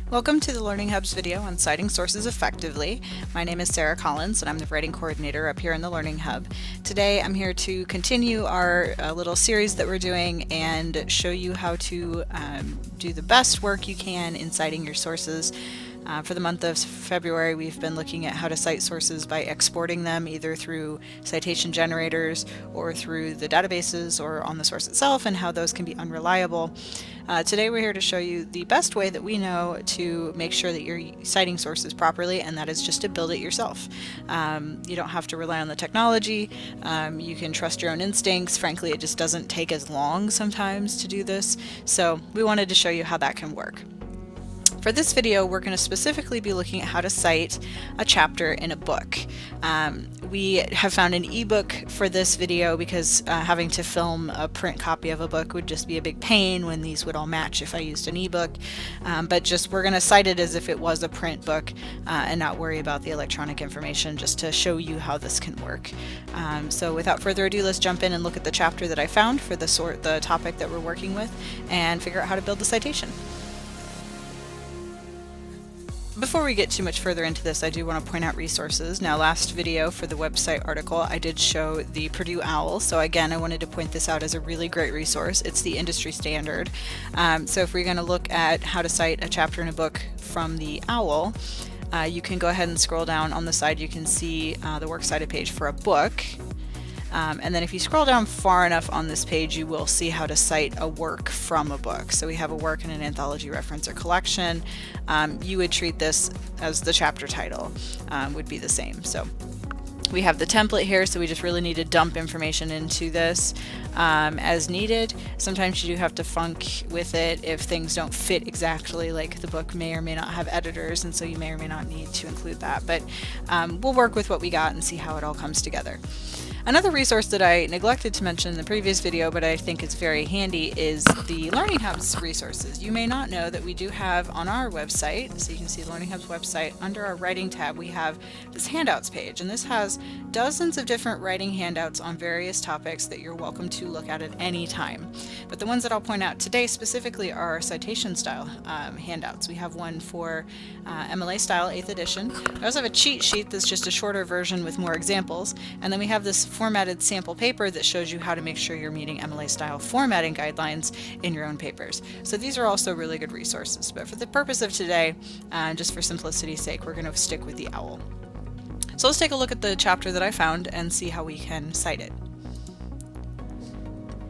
Welcome to the Learning Hub's video on citing sources effectively. My name is Sarah Collins and I'm the writing coordinator up here in the Learning Hub. Today I'm here to continue our little series that we're doing and show you how to do the best work you can in citing your sources. For the month of February, we've been looking at how to cite sources by exporting them either through citation generators or through the databases or on the source itself, and how those can be unreliable. Today we're here to show you the best way that we know to make sure that you're citing sources properly, and that is just to build it yourself. You don't have to rely on the technology. You can trust your own instincts. Frankly, it just doesn't take as long sometimes to do this. So we wanted to show you how that can work. For this video, we're going to specifically be looking at how to cite a chapter in a book. We have found an ebook for this video because having to film a print copy of a book would just be a big pain when these would all match if I used an ebook. But we're going to cite it as if it was a print book and not worry about the electronic information, just to show you how this can work. So without further ado, let's jump in and look at the chapter that I found for the topic that we're working with and figure out how to build the citation. Before we get too much further into this, I do want to point out resources. Now, last video for the website article, I did show the Purdue OWL, so again, I wanted to point this out as a really great resource. It's the industry standard. So if we're going to look at how to cite a chapter in a book from the OWL, you can go ahead and scroll down on the side. You can see the works cited page for a book. And then if you scroll down far enough on this page, you will see how to cite a work from a book. So we have a work in an anthology, reference, or collection. You would treat this as the chapter title would be the same. So we have the template here, so we just really need to dump information into this as needed. Sometimes you do have to funk with it if things don't fit exactly, like the book may or may not have editors, and so you may or may not need to include that. But we'll work with what we got and see how it all comes together. Another resource that I neglected to mention in the previous video, but I think is very handy, is the Learning Hub's resources. You may not know that we do have on our website, so you can see the Learning Hub's website, under our writing tab, we have this handouts page, and this has dozens of different writing handouts on various topics that you're welcome to look at any time. But the ones that I'll point out today specifically are our citation style handouts. We have one for MLA style 8th edition. I also have a cheat sheet that's just a shorter version with more examples, and then we have this formatted sample paper that shows you how to make sure you're meeting MLA style formatting guidelines in your own papers. So these are also really good resources, but for the purpose of today, just for simplicity's sake, we're going to stick with the OWL. So let's take a look at the chapter that I found and see how we can cite it.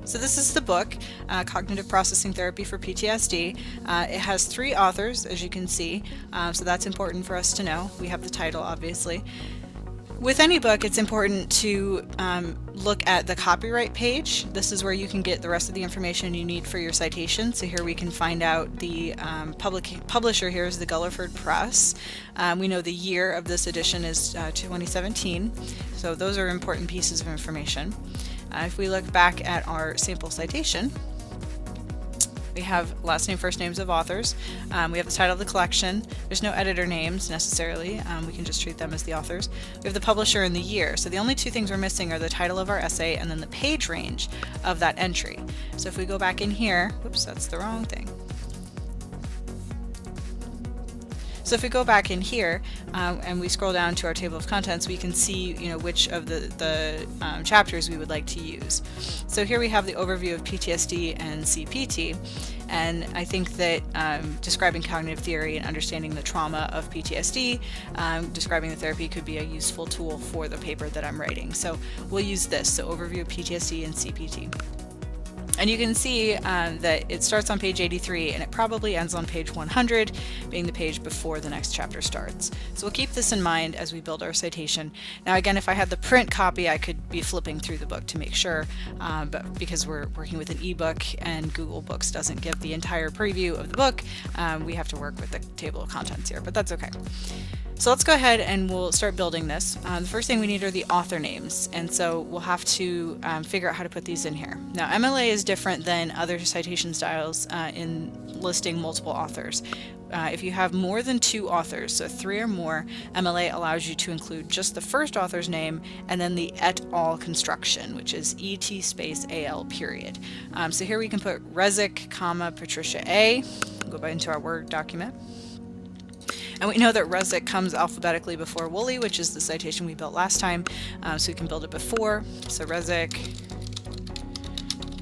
So this is the book, Cognitive Processing Therapy for PTSD. It has 3 authors, as you can see, so that's important for us to know. We have the title, obviously. With any book, it's important to look at the copyright page. This is where you can get the rest of the information you need for your citation. So here we can find out the publisher here is the Gulliford Press. We know the year of this edition is 2017. So those are important pieces of information. If we look back at our sample citation, we have last name, first names of authors. We have the title of the collection. There's no editor names necessarily. We can just treat them as the authors. We have the publisher and the year. So the only 2 things we're missing are the title of our essay and then the page range of that entry. So if we go back in here, whoops, that's the wrong thing. So if we go back in here and we scroll down to our table of contents, we can see which of the chapters we would like to use. So here we have the overview of PTSD and CPT, and I think that describing cognitive theory and understanding the trauma of PTSD, describing the therapy could be a useful tool for the paper that I'm writing. So we'll use this, so overview of PTSD and CPT. And you can see that it starts on page 83 and it probably ends on page 100, being the page before the next chapter starts. So we'll keep this in mind as we build our citation. Now again, if I had the print copy, I could be flipping through the book to make sure, but because we're working with an ebook and Google Books doesn't give the entire preview of the book, we have to work with the table of contents here, but that's okay. So let's go ahead and we'll start building this. The first thing we need are the author names, and so we'll have to figure out how to put these in here. Now MLA is different than other citation styles in listing multiple authors. If you have more than 2 authors, so 3 or more, MLA allows you to include just the first author's name and then the et al construction, which is et space al period. So here we can put Rezik, comma, Patricia A. Go back into our Word document. And we know that Resnick comes alphabetically before Woolley, which is the citation we built last time, so we can build it before. So Resnick,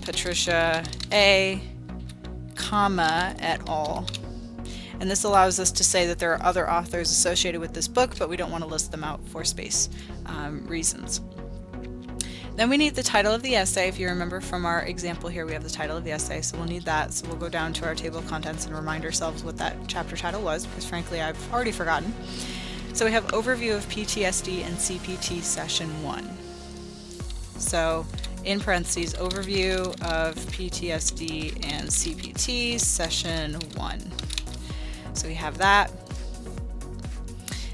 Patricia A, comma, et al. And this allows us to say that there are other authors associated with this book, but we don't want to list them out for space reasons. Then we need the title of the essay. If you remember from our example here, we have the title of the essay, so we'll need that. So we'll go down to our table of contents and remind ourselves what that chapter title was, because frankly I've already forgotten. So we have Overview of PTSD and CPT Session 1. So in parentheses, Overview of PTSD and CPT Session 1. So we have that.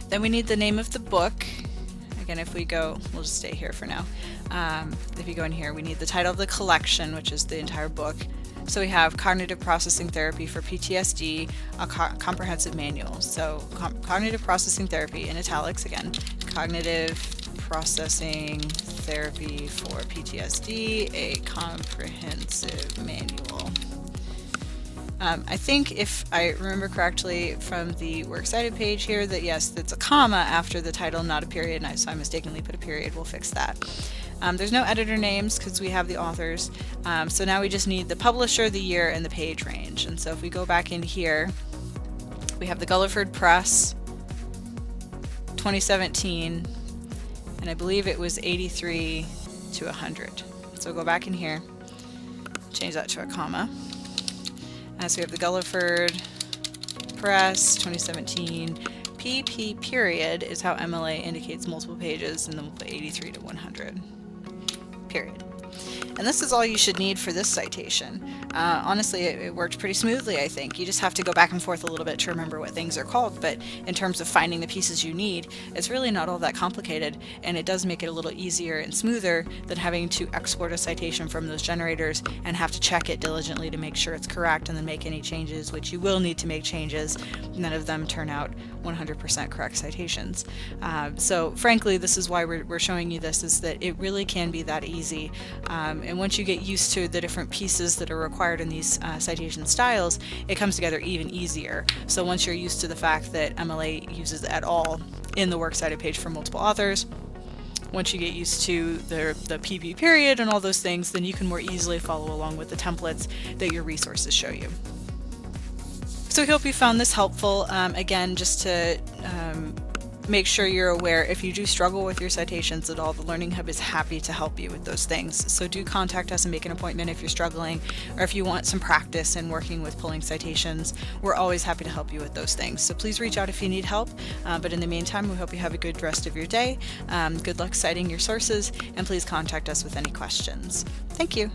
Then we need the name of the book. Again, if we go, we'll just stay here for now. If you go in here, we need the title of the collection, which is the entire book. So we have Cognitive Processing Therapy for PTSD, a comprehensive manual. So Cognitive Processing Therapy, in italics again, Cognitive Processing Therapy for PTSD, a comprehensive manual. I think if I remember correctly from the Works Cited page here that yes, that's a comma after the title, not a period, and so I mistakenly put a period. We'll fix that. There's no editor names because we have the authors. So now we just need the publisher, the year, and the page range. And so if we go back in here, we have the Gulliford Press, 2017, and I believe it was 83 to 100. So go back in here, change that to a comma. So we have the Gulliford Press, 2017. PP period is how MLA indicates multiple pages, and then we'll put 83 to 100. Period. And this is all you should need for this citation. Honestly, it worked pretty smoothly, I think. You just have to go back and forth a little bit to remember what things are called, but in terms of finding the pieces you need, it's really not all that complicated, and it does make it a little easier and smoother than having to export a citation from those generators and have to check it diligently to make sure it's correct and then make any changes, which you will need to make changes. None of them turn out 100% correct citations. So frankly, this is why we're showing you this, is that it really can be that easy. And once you get used to the different pieces that are required in these citation styles, it comes together even easier. So once you're used to the fact that MLA uses et al. In the Works Cited page for multiple authors, once you get used to the PP period and all those things, then you can more easily follow along with the templates that your resources show you. So I hope you found this helpful. Again, just to make sure you're aware, if you do struggle with your citations at all, the Learning Hub is happy to help you with those things. So do contact us and make an appointment if you're struggling, or if you want some practice in working with pulling citations. We're always happy to help you with those things. So please reach out if you need help. But in the meantime, we hope you have a good rest of your day. Good luck citing your sources, and please contact us with any questions. Thank you.